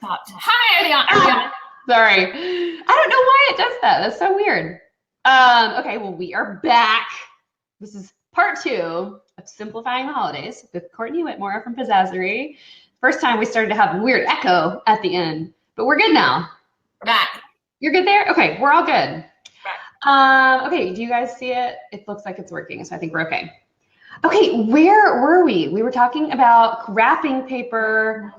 Hi, are they on? Sorry. I don't know why it does that. That's so weird. Okay, well, we are back. This is part 2 of Simplifying the Holidays with Courtney Whitmore from Pizzazzerie. First time we started to have a weird echo at the end, but we're good now. We're back. You're good there? Okay, we're all good. Okay, do you guys see it? It looks like it's working, so I think we're okay. Okay, where were we? We were talking about wrapping paper.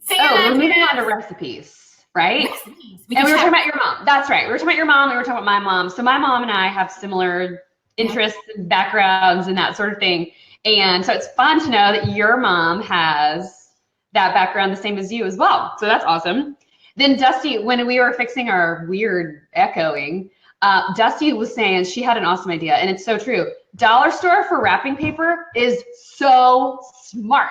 We're moving on to recipes, right? And we were talking about your mom. That's right. We were talking about your mom. We were talking about my mom. So my mom and I have similar interests and backgrounds and that sort of thing. And so it's fun to know that your mom has that background the same as you as well. So that's awesome. Then Dusty, when we were fixing our weird echoing, Dusty was saying she had an awesome idea, and it's so true. Dollar store for wrapping paper is so smart.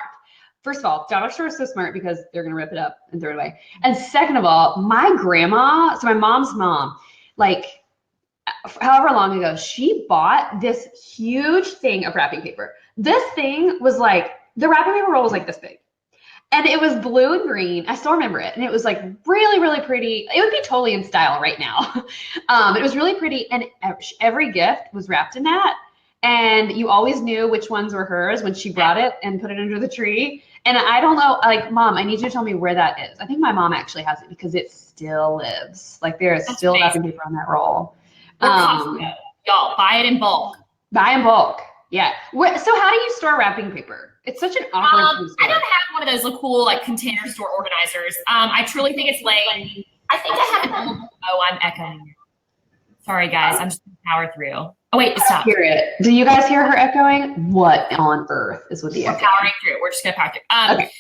First of all, dollar store is so smart because they're going to rip it up and throw it away. And second of all, my grandma, so my mom's mom, like however long ago, she bought this huge thing of wrapping paper. This thing was like, the wrapping paper roll was like this big. And it was blue and green. I still remember it. And it was like really, really pretty. It would be totally in style right now. It was really pretty. And every gift was wrapped in that. And you always knew which ones were hers when she brought it and put it under the tree. And I don't know, like, Mom, I need you to tell me where that is. I think my mom actually has it because it still lives. Like, there is still wrapping paper on that roll. Y'all, buy it in bulk. Buy in bulk. Yeah. So how do you store wrapping paper? It's such an awkward thing to store. I don't have one of those cool like container store organizers. I truly think it's late. I think I have an old. Oh, I'm echoing. Sorry, guys. I'm just gonna power through. Oh wait, stop. Hear it. Do you guys hear her echoing? What on earth is with the echo? We're powering through. We're just gonna power through. Okay.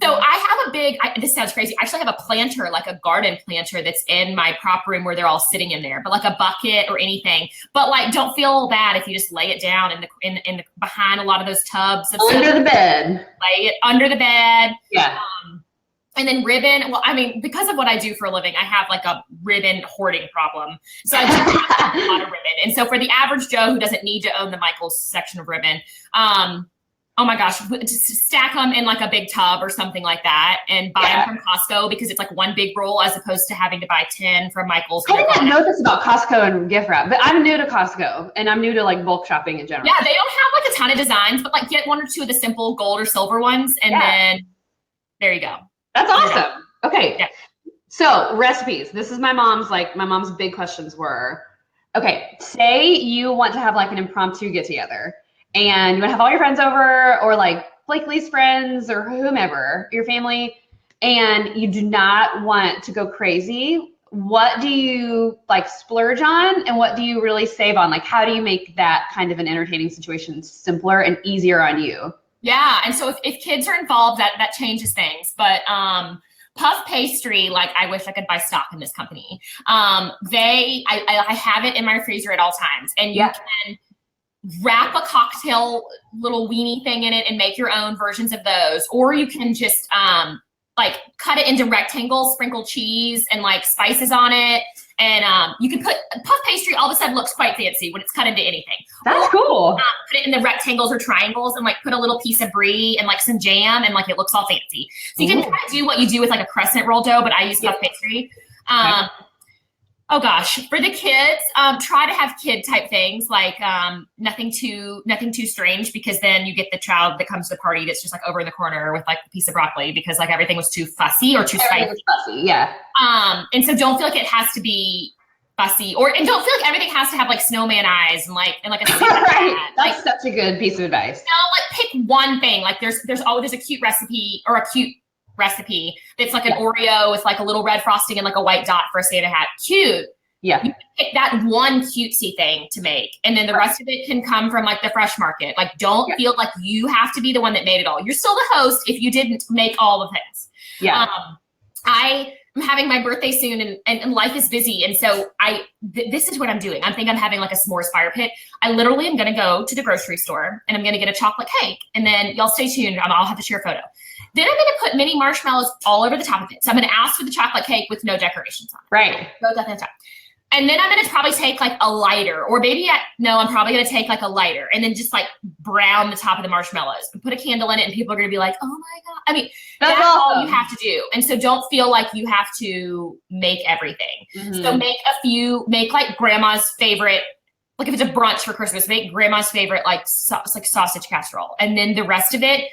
So I have a big, this sounds crazy. I actually have a planter, like a garden planter that's in my prop room where they're all sitting in there, but like a bucket or anything. But like, don't feel bad if you just lay it down in the behind a lot of those tubs. Under the bed. Lay it under the bed. Yeah. And then ribbon. Well, I mean, because of what I do for a living, I have like a ribbon hoarding problem. So I do have a lot of ribbon. And so for the average Joe who doesn't need to own the Michaels section of ribbon, oh my gosh, just stack them in like a big tub or something like that and buy them from Costco because it's like one big roll as opposed to having to buy 10 from Michael's. I didn't know this about Costco and gift wrap, but I'm new to Costco and I'm new to like bulk shopping in general. Yeah, they don't have like a ton of designs, but like get one or two of the simple gold or silver ones and then there you go. That's awesome. Okay. Yeah. So recipes. This is my mom's big questions were, okay, say you want to have like an impromptu get together. And you want to have all your friends over or like Blakely's friends or whomever, your family, and you do not want to go crazy. What do you like splurge on and what do you really save on? Like, how do you make that kind of an entertaining situation simpler and easier on you? Yeah. And so if kids are involved, that changes things. But puff pastry, like I wish I could buy stock in this company. I have it in my freezer at all times. And you can wrap a cocktail little weenie thing in it and make your own versions of those. Or you can just like cut it into rectangles, sprinkle cheese and like spices on it. And you can put puff pastry all of a sudden looks quite fancy when it's cut into anything. That's cool. Put it in the rectangles or triangles and like put a little piece of brie and like some jam and like it looks all fancy. So you can kind of do what you do with like a crescent roll dough, but I use puff pastry. Oh gosh, for the kids, try to have kid type things like nothing too strange because then you get the child that comes to the party that's just like over in the corner with like a piece of broccoli because like everything was too fussy or too spicy. Yeah. And so don't feel like it has to be fussy and don't feel like everything has to have like snowman eyes and like a right. That's such a good piece of advice. Like pick one thing. Like there's a cute recipe or a cute recipe that's like an Oreo with like a little red frosting and like a white dot for a Santa hat. Cute. Yeah. You pick that one cutesy thing to make. And then the rest of it can come from like the fresh market. Like don't feel like you have to be the one that made it all. You're still the host if you didn't make all the things. Yeah. I am having my birthday soon and life is busy. And so this is what I'm doing. I'm having like a s'mores fire pit. I literally am going to go to the grocery store and I'm going to get a chocolate cake. And then y'all stay tuned. I'll have to share a photo. Then I'm going to put mini marshmallows all over the top of it. So I'm going to ask for the chocolate cake with no decorations on it. Right. Those at the top. And then I'm going to probably take like a lighter, or maybe I'm probably going to take like a lighter and then just like brown the top of the marshmallows and put a candle in it, and people are going to be like, oh my God. I mean, that's awesome. All you have to do. And so don't feel like you have to make everything. So make like grandma's favorite, like if it's a brunch for Christmas, make grandma's favorite, like sausage casserole. And then the rest of it,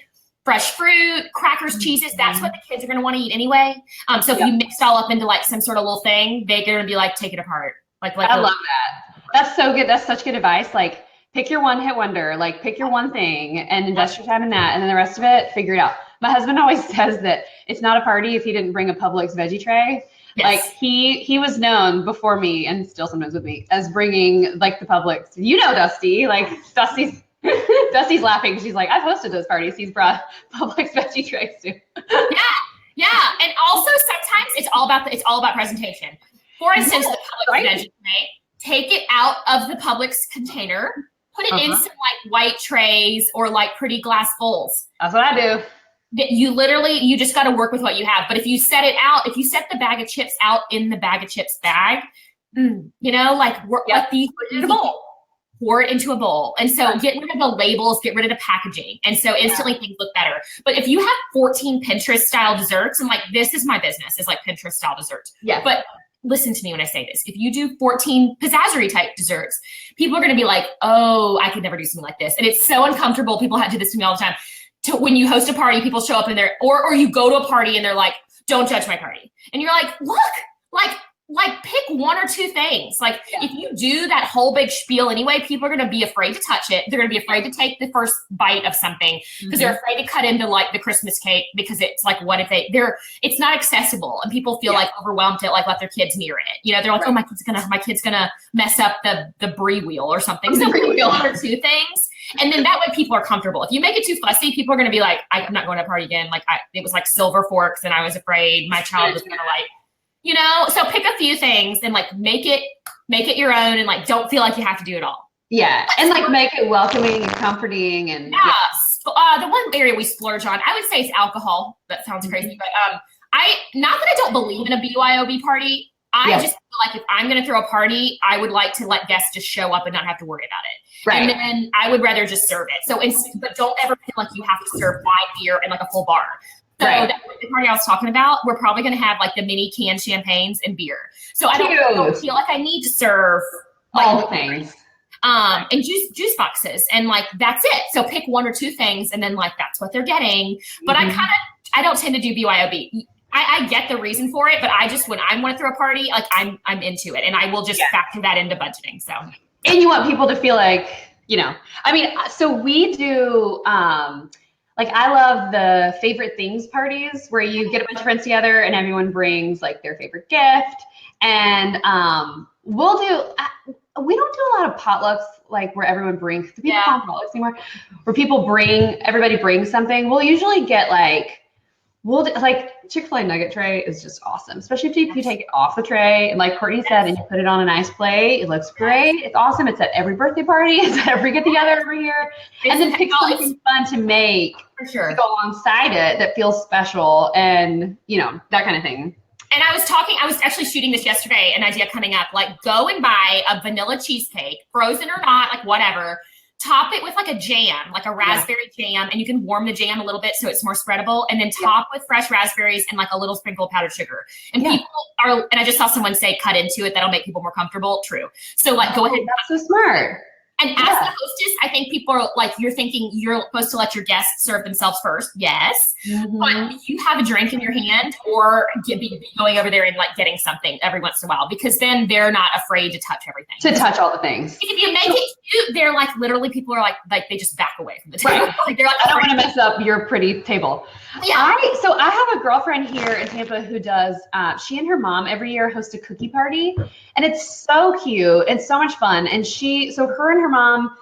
fresh fruit, crackers, cheeses, that's what the kids are going to want to eat anyway. So if you mix it all up into like some sort of little thing, they're going to be like, take it apart. Like I love that. That's so good. That's such good advice. Like pick your one hit wonder, like pick your one thing and invest your time in that. And then the rest of it, figure it out. My husband always says that it's not a party if he didn't bring a Publix veggie tray. Yes. Like he was known before me, and still sometimes with me, as bringing like the Publix, Dusty, like Dusty's laughing. She's like, I've hosted those parties. He's brought Publix veggie trays too. Yeah. And also sometimes it's all about presentation. For instance, the Publix veggie tray, take it out of the Publix container, put it in some like white trays or like pretty glass bowls. That's what I do. You just got to work with what you have. But if you set the bag of chips out in the bag of chips bag, let these put it in a bowl. Pour it into a bowl. And so get rid of the labels, get rid of the packaging. And so instantly things look better. But if you have 14 Pinterest style desserts, and like, this is my business, is like Pinterest style desserts. Yeah. But listen to me when I say this. If you do 14 Pizzazzerie type desserts, people are going to be like, oh, I could never do something like this. And it's so uncomfortable. People do this to me all the time. When you host a party, people show up in there, or you go to a party and they're like, don't judge my party. And you're like, look, like pick one or two things. Like if you do that whole big spiel anyway, people are going to be afraid to touch it. They're going to be afraid to take the first bite of something because they're afraid to cut into like the Christmas cake, because it's like, what if it's not accessible, and people feel like overwhelmed to like let their kids near it. They're like, oh, my kid's gonna mess up the brie wheel or something. So one or two things. And then that way people are comfortable. If you make it too fussy, people are going to be like, I'm not going to a party again. Like it was like silver forks and I was afraid my child was going to like, so pick a few things and like make it your own, and like don't feel like you have to do it all. Yeah. And like make it welcoming and comforting. And the one area we splurge on, I would say, is alcohol. That sounds crazy, but not that I don't believe in a BYOB party. I just feel like if I'm going to throw a party, I would like to let guests just show up and not have to worry about it. Right. And then I would rather just serve it. So, but don't ever feel like you have to serve wine, beer, and like a full bar. So the party I was talking about, we're probably going to have like the mini canned champagnes and beer. So I don't feel like I need to serve like all the things. And juice boxes, and like that's it. So pick one or two things, and then like that's what they're getting. But I don't tend to do BYOB. I get the reason for it, but I just, when I want to throw a party, like I'm into it, and I will just factor that into budgeting. So, and you want people to feel like, so we do, like I love the favorite things parties where you get a bunch of friends together and everyone brings like their favorite gift. And we don't do a lot of potlucks, like where everyone brings, do people call them potlucks anymore? Where everybody brings something. We'll usually get like Chick-fil-A nugget tray is just awesome, especially if you take it off the tray and like Courtney said, and you put it on a nice plate. It looks great. It's awesome. It's at every birthday party. It's at every get together over here. And then pick something fun to make to go alongside it that feels special, and that kind of thing. And I was actually shooting this yesterday, an idea coming up, like go and buy a vanilla cheesecake, frozen or not, like whatever. Top it with like a jam, like a raspberry jam, and you can warm the jam a little bit so it's more spreadable, and then top with fresh raspberries and like a little sprinkle of powdered sugar. And people are, and I just saw someone say cut into it, that'll make people more comfortable. True. So like go ahead. That's so smart. And as the hostess, I think people are like, you're thinking you're supposed to let your guests serve themselves first. Yes. But you have a drink in your hand, or be going over there and like getting something every once in a while, because then they're not afraid to touch everything. To touch all the things. If you make it cute, they're like, literally people are like they just back away from the table. Right. Like, they're like, I don't want to mess up your pretty table. Yeah. So I have a girlfriend here in Tampa who does, she and her mom every year host a cookie party, and it's so cute. It's so much fun. And her and her mom,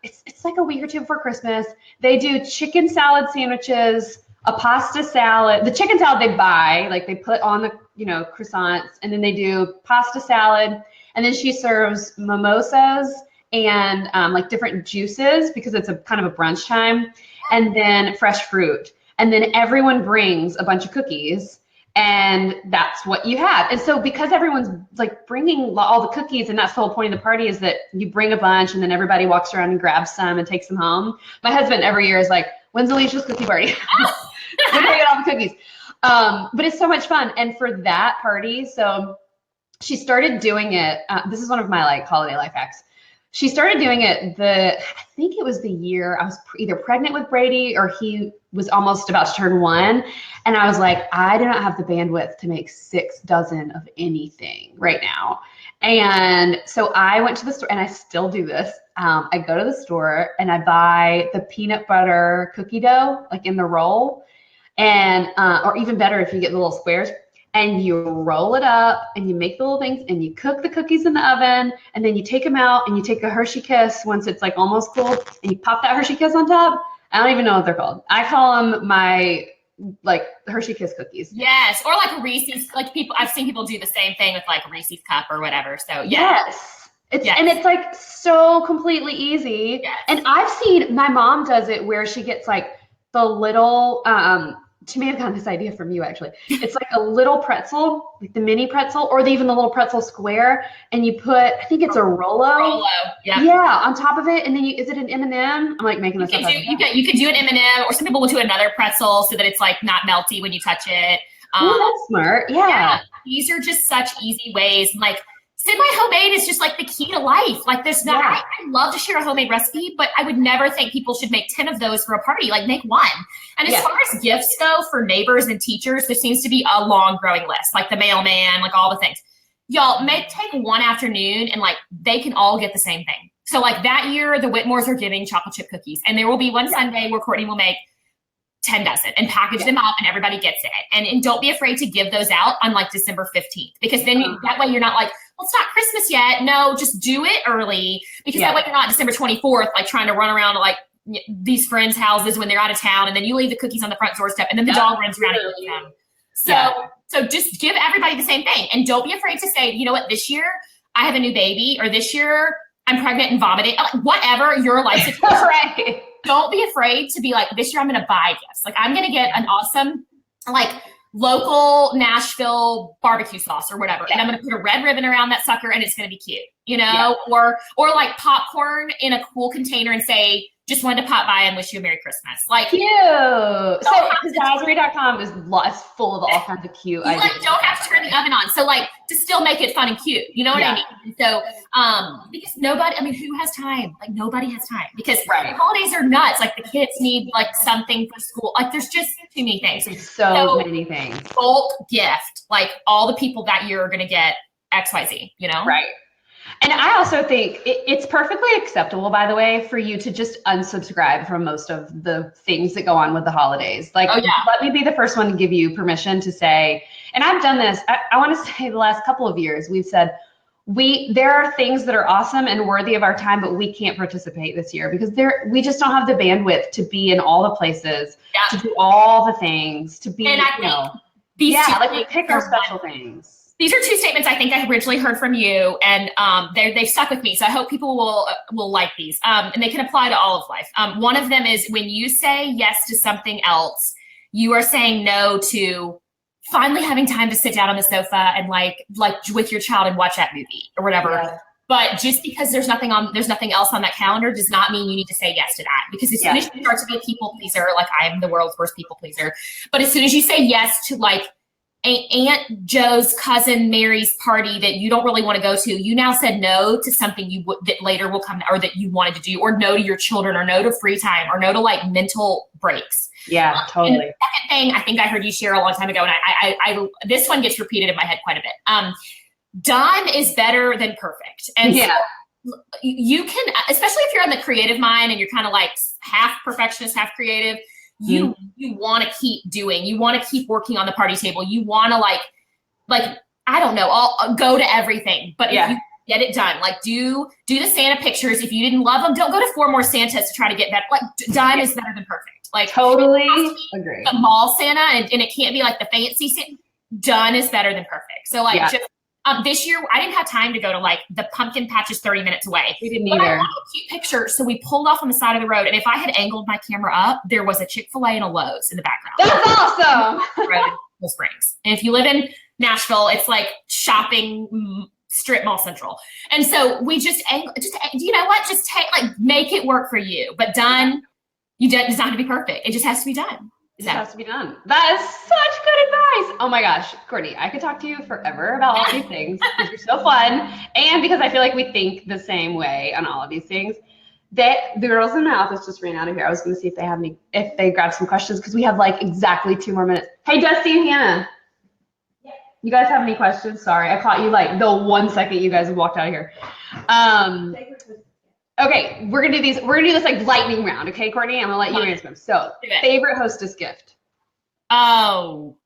it's like a week or two before Christmas, they do chicken salad sandwiches, a pasta salad. The chicken salad they buy, like they put on the, croissants, and then they do pasta salad, and then she serves mimosas and like different juices, because it's a kind of a brunch time, and then fresh fruit. And then everyone brings a bunch of cookies, And that's what you have. And so because everyone's like bringing all the cookies, and that's the whole point of the party, is that you bring a bunch and then everybody walks around and grabs some and takes them home. My husband every year is like, when's Alicia's cookie party? We're gonna get all the cookies. But it's so much fun. And for that party, so she started doing it. This is one of my like holiday life hacks. She started doing it I think it was the year I was either pregnant with Brady or he was almost about to turn 1. And I was like, I do not have the bandwidth to make 6 dozen of anything right now. And so I went to the store, and I still do this. I go to the store and I buy the peanut butter cookie dough, like in the roll. And, or even better if you get the little squares, and you roll it up and you make the little things and you cook the cookies in the oven, and then you take them out and you take a Hershey Kiss once it's like almost cool, and you pop that Hershey Kiss on top. I don't even know what they're called. I call them my like Hershey Kiss cookies. Yes. Or like Reese's, like I've seen people do the same thing with like Reese's cup or whatever. So yeah. Yes. And it's like so completely easy. Yes. And I've seen my mom does it where she gets like the little, she may have gotten this idea from you actually. It's like a little pretzel, like the mini pretzel, or even the little pretzel square, and you put, I think it's a Rolo. Yeah, on top of it, and then is it an M&M? I'm like making this up. You could do an M&M, or some people will do another pretzel so that it's like not melty when you touch it. That's smart. Yeah. These are just such easy ways. Like semi-homemade is just like the key to life. Like there's not, I love to share a homemade recipe, but I would never think people should make 10 of those for a party. Like make 1. And as far as gifts go for neighbors and teachers, there seems to be a long growing list, like the mailman, like all the things. Y'all take one afternoon and like they can all get the same thing. So like that year, the Whitmores are giving chocolate chip cookies, and there will be one Sunday where Courtney will make 10 dozen and package them up, and everybody gets it. And don't be afraid to give those out on like December 15th, because then that way you're not like, well, it's not Christmas yet. No, just do it early, because that way you're not December 24th, like trying to run around to like these friends' houses when they're out of town, and then you leave the cookies on the front doorstep, and then the dog runs around and eats them. So just give everybody the same thing, and don't be afraid to say, you know what, this year I have a new baby, or this year I'm pregnant and vomiting, whatever your life situation. Right. Don't be afraid to be like, this year I'm going to buy gifts. Like I'm going to get an awesome, like local Nashville barbecue sauce or whatever. And I'm going to put a red ribbon around that sucker, and it's going to be cute, you know, or like popcorn in a cool container and say, just wanted to pop by and wish you a Merry Christmas. Like cute. So Pizzazzerie.com is full of all kinds of cute ideas. Like don't have to turn the oven on. So like to still make it fun and cute. You know what I mean? So because who has time? Like nobody has time, because the holidays are nuts. Like the kids need like something for school. Like there's just too many things. So many things. Bulk gift. Like all the people that year are gonna get XYZ, you know? Right. And I also think it's perfectly acceptable, by the way, for you to just unsubscribe from most of the things that go on with the holidays. Like, let me be the first one to give you permission to say, and I've done this, I want to say the last couple of years, we've said, there are things that are awesome and worthy of our time, but we can't participate this year because we just don't have the bandwidth to be in all the places, to do all the things, to be, and we pick our special things. These are 2 statements I think I originally heard from you, and they've stuck with me. So I hope people will like these, and they can apply to all of life. One of them is, when you say yes to something else, you are saying no to finally having time to sit down on the sofa and like with your child and watch that movie or whatever. Yeah. But just because there's nothing else on that calendar does not mean you need to say yes to that. Because as soon as you start to be a people pleaser, like I am the world's worst people pleaser, but as soon as you say yes to like Aunt Joe's cousin Mary's party that you don't really want to go to, you now said no to something that later will come, or that you wanted to do, or no to your children, or no to free time, or no to like mental breaks. Yeah, totally. And the second thing I think I heard you share a long time ago, and I this one gets repeated in my head quite a bit. Done is better than perfect. And so you can, especially if you're on the creative mind and you're kind of like half perfectionist, half creative, you want to keep doing, you want to keep working on the party table. You want to like, I don't know, I'll go to everything, but if you get it done, like do the Santa pictures. If you didn't love them, don't go to 4 more Santas to try to get that. Like done is better than perfect. Like totally agree. The mall Santa, and it can't be like the fancy Santa. Done is better than perfect. So like just this year, I didn't have time to go to like the pumpkin patch is 30 minutes away. We didn't either. I wanted a cute picture, so we pulled off on the side of the road. And if I had angled my camera up, there was a Chick-fil-A and a Lowe's in the background. That's awesome. Cool Springs. And if you live in Nashville, it's like shopping strip mall central. And so we just you know what? Just make it work for you. But done, it's not gonna be perfect. It just has to be done. It has to be done. That is such good advice. Oh my gosh, Courtney, I could talk to you forever about all these things because you're so fun. And because I feel like we think the same way on all of these things. The girls in my office just ran out of here. I was going to see if they grabbed some questions because we have like exactly 2 more minutes. Hey, Dusty and Hannah. Yeah. You guys have any questions? Sorry, I caught you like the 1 second you guys walked out of here. Okay, we're gonna do this like lightning round. Okay, Courtney, I'm gonna let you answer them. So, favorite hostess gift? Oh,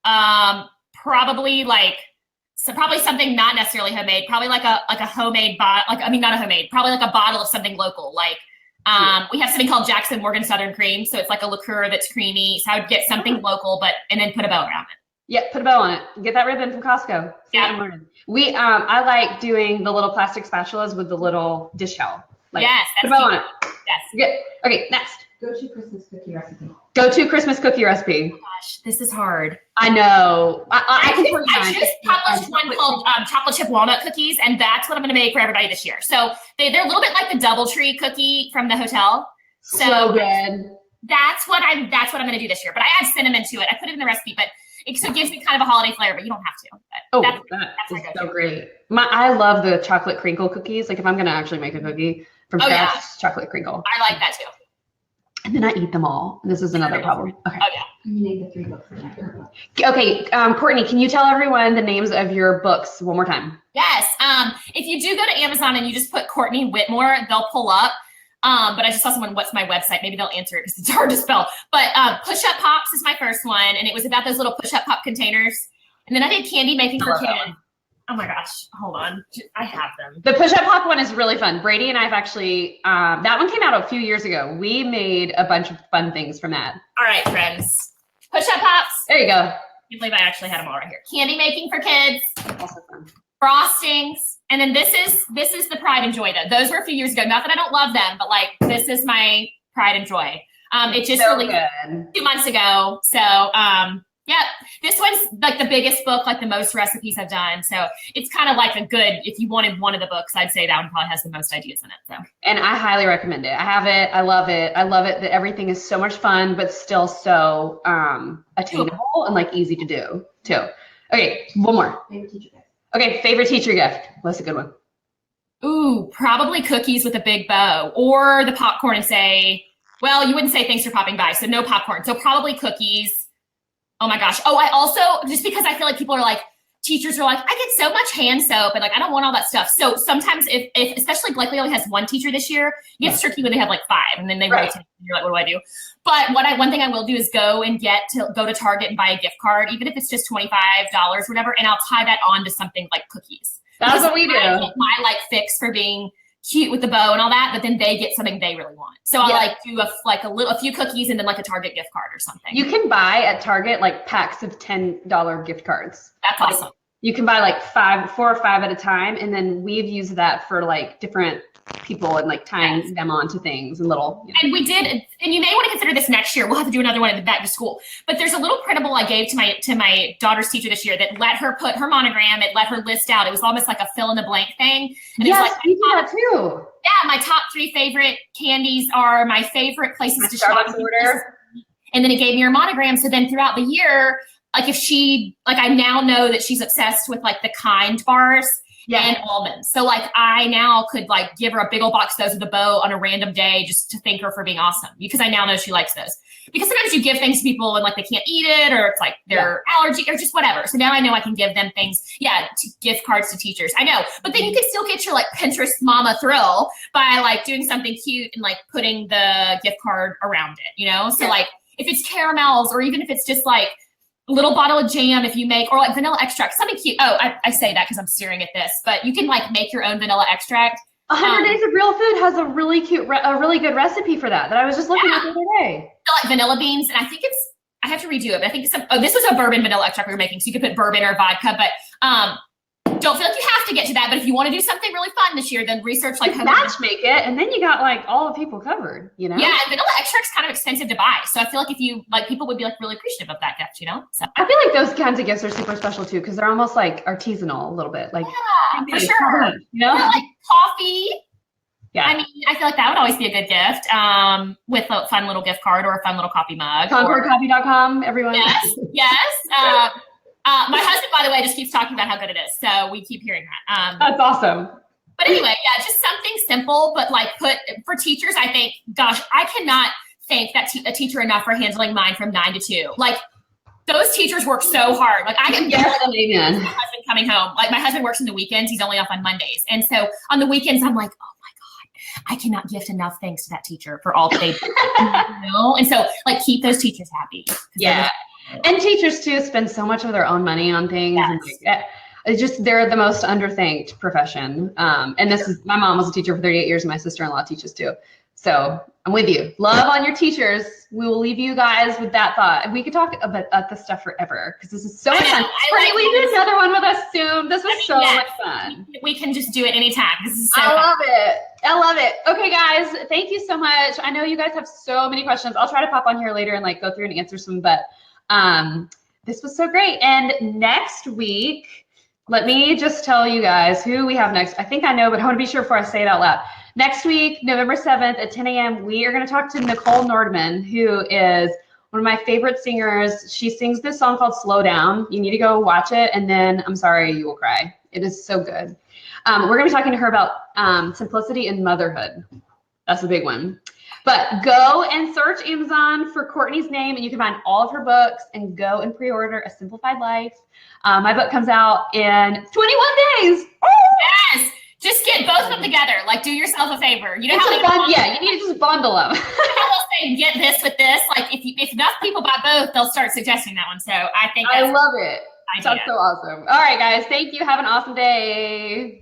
probably probably something not necessarily homemade. Probably like a homemade bottle. Not a homemade. Probably like a bottle of something local. Like we have something called Jackson Morgan Southern Cream, so it's like a liqueur that's creamy. So I would get something local, and then put a bow around it. Yeah, put a bow on it. Get that ribbon from Costco. Yeah. I like doing the little plastic spatulas with the little dish towel. Like, yes, put a bow on it. Yes. Good. Okay, next. Go-to Christmas cookie recipe. Go-to Christmas cookie recipe. Oh gosh, this is hard. I know. I just published one called chocolate chip walnut cookies, and that's what I'm going to make for everybody this year. So they're a little bit like the DoubleTree cookie from the hotel. So good. That's what I'm going to do this year. But I add cinnamon to it. I put it in the recipe, but it gives me kind of a holiday flavor. But you don't have to. That's so great. I love the chocolate crinkle cookies. Like if I'm going to actually make a cookie from scratch, chocolate crinkle. I like that too. And then I eat them all. This is another problem. Okay. Oh yeah. You need the 3 books in there. Okay, Courtney, can you tell everyone the names of your books one more time? Yes. If you do go to Amazon and you just put Courtney Whitmore, they'll pull up. But I just saw someone, what's my website? Maybe they'll answer it because it's hard to spell. But Push Up Pops is my first one, and it was about those little push up pop containers. And then I did candy making for kids. Oh my gosh, hold on. I have them. The push up pop one is really fun. Brady and I have actually, that one came out a few years ago. We made a bunch of fun things from that. All right, friends. Push up pops. There you go. I can't believe I actually had them all right here. Candy making for kids. Also fun. Frostings. And then this is the pride and joy though. Those were a few years ago. Not that I don't love them, but like this is my pride and joy. It just released 2 months ago. So yeah, this one's like the biggest book, like the most recipes I've done. So it's kind of like a good, if you wanted one of the books, I'd say that one probably has the most ideas in it. So. And I highly recommend it. I have it. I love it. I love it that everything is so much fun, but still so attainable and like easy to do too. Okay, one more. Favorite teacher gift. Okay, favorite teacher gift. What's a good one? Ooh, probably cookies with a big bow, or the popcorn and say, well, you wouldn't say thanks for popping by, so no popcorn. So probably cookies. Oh my gosh. Oh, I also, just because I feel like people are like, teachers are like, I get so much hand soap and like, I don't want all that stuff. So sometimes if especially Blakely only has 1 teacher this year, it gets tricky when they have like 5 and then they rotate and you're like, what do I do? But one thing I will do is go to Target and buy a gift card, even if it's just $25 or whatever. And I'll tie that on to something like cookies. That's what we do. I get my like fix for being cute with the bow and all that, but then they get something they really want. So I'll like do a few cookies and then like a Target gift card or something. You can buy at Target like packs of $10 gift cards. That's awesome. You can buy like 4 or 5 at a time, and then we've used that for like different people and like tying them onto things and little. You know. And we did, and you may want to consider this next year. We'll have to do another one in the back to school. But there's a little printable I gave to my daughter's teacher this year that let her put her monogram. It let her list out. It was almost like a fill in the blank thing. And yes, it was like, we do that too. Yeah, my top 3 favorite candies are my favorite places to shop. Order. And then it gave me her monogram. So then throughout the year, like if she, like I now know that she's obsessed with like the Kind bars and almonds. So like I now could like give her a big old box of those with a bow on a random day just to thank her for being awesome, because I now know she likes those. Because sometimes you give things to people and like they can't eat it, or it's like their allergy or just whatever. So now I know I can give them things, gift cards to teachers. I know, but then you can still get your like Pinterest mama thrill by like doing something cute and like putting the gift card around it, you know? So like if it's caramels, or even if it's just like little bottle of jam, if you make, or like vanilla extract, something cute. Oh, I say that because I'm staring at this, but you can like make your own vanilla extract. 100 Days of Real Food has a really cute, a really good recipe for that I was just looking at the other day. Like vanilla beans, and I think I have to redo it, but I think this was a bourbon vanilla extract we were making, so you could put bourbon or vodka, but don't feel like you have to get to that, but if you want to do something really fun this year, then research like match make it, and then you got like all the people covered, you know? Yeah, and vanilla extract's kind of expensive to buy. So I feel like if you like, people would be like really appreciative of that gift, you know? So I feel like those kinds of gifts are super special too, because they're almost like artisanal a little bit. Like, yeah, for sure. You know? Like coffee. Yeah. I mean, I feel like that would always be a good gift with a fun little gift card or a fun little coffee mug. ConcordCoffee.com, everyone. Yes, yes. My husband, by the way, just keeps talking about how good it is. So we keep hearing that. That's awesome. But anyway, yeah, just something simple, but like for teachers, I think, gosh, I cannot thank that a teacher enough for handling mine from 9 to 2. Like those teachers work so hard. Like I can get my husband coming home. Like my husband works on the weekends. He's only off on Mondays. And so on the weekends, I'm like, oh my God, I cannot gift enough thanks to that teacher for all that they do. You know? And so like keep those teachers happy. Yeah. And teachers too spend so much of their own money on things. Yes. And like, it's just, they're the most underthanked profession. And this is, my mom was a teacher for 38 years and my sister-in-law teaches too. So I'm with you. Love on your teachers. We will leave you guys with that thought. We could talk about this stuff forever because this is so much fun. Courtney, we do another one with us soon. This was so much fun. We can just do it anytime. This is so I fun. love it. I love it. Okay, guys, thank you so much. I know you guys have so many questions. I'll try to pop on here later and like go through and answer some, but this was so great. And next week, let me just tell you guys who we have next. I think I know, but I want to be sure before I say it out loud. Next week, November 7th at 10 a.m., we are going to talk to Nicole Nordman, who is one of my favorite singers. She sings this song called Slow Down. You need to go watch it, and then I'm sorry, you will cry. It is so good. We're going to be talking to her about simplicity in motherhood. That's a big one. But go and search Amazon for Courtney's name, and you can find all of her books and go and pre-order A Simplified Life. My book comes out in 21 days. Yes. Just get both of them together. Like, do yourself a favor. You know how they you need to just bundle them. You know how they'll say, get this with this? Like, if enough people buy both, they'll start suggesting that one. So I think I love it. That's so awesome. All right, guys. Thank you. Have an awesome day.